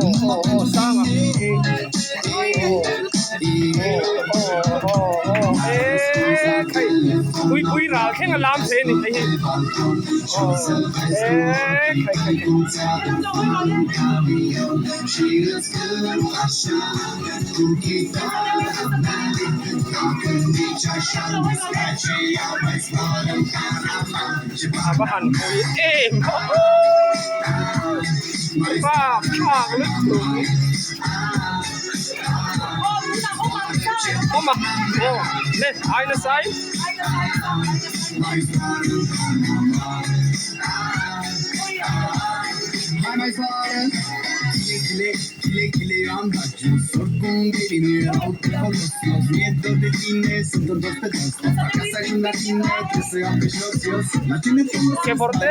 Sama. Khay bui ra khen lam se ni thai khay abahan koi paลึกถึงOma, ne, eine Seite. Kile andacığım sorgun gelini Los nietos de Chile son todos pedazos Casa en la China que se ambiciosos No tiene fondo Que porte